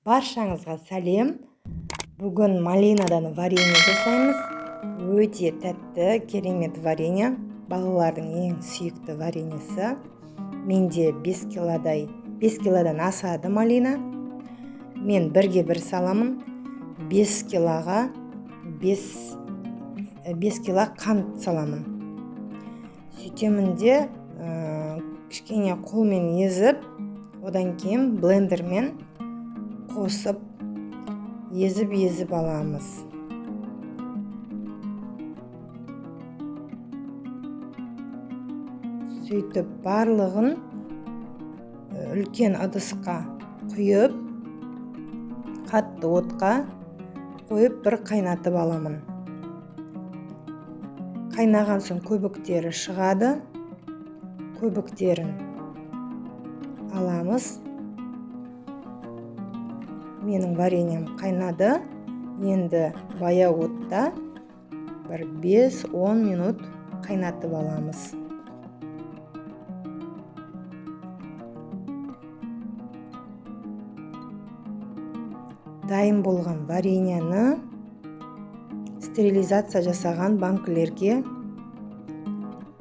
Баршаңызға сәлем. Бүгін малинадан варенье жасаймыз. Өте тәтті, керемет варенье. Балалардың ең сүйікті вареньесі. Менде 5 килодан асады малина. Мен бірге бір саламын. 5 килоға 5 кило қант саламын. Сөйтемін де кішкене қолмен езіп, одан кейін блендермен қосып езіп аламыз. Сөйтіп барлығын үлкен ыдысқа құйып, қатты отқа қойып бір қайнатып аламын. Қайнаған соң көбіктері шығады. Көбіктерін аламыз. Менің вареньем қайнады. Енді баяу отта бір 5-10 минут қайнатып аламыз. Дайын болған вареньені стерилизация жасаған банкілерге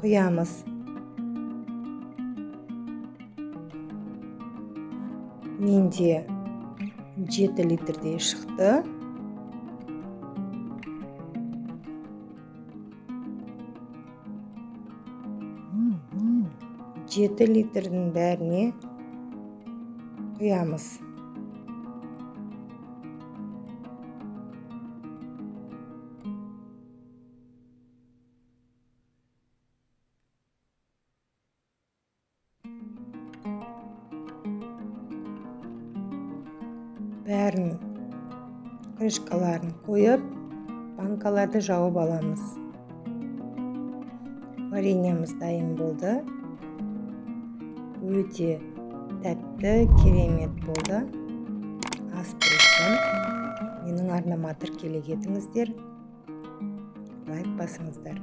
құямыз. Менде 7 литрдей шықты. Жеті литрдің бәріне құямыз. Бәрін крышкаларын қойып, банкаларды жауып аламыз. Вареньеміз дайын болды. Өте тәтті, керемет болды. Ас болсын. Менің арнама тіркеле кетіңіздер. Лайк басыңыздар.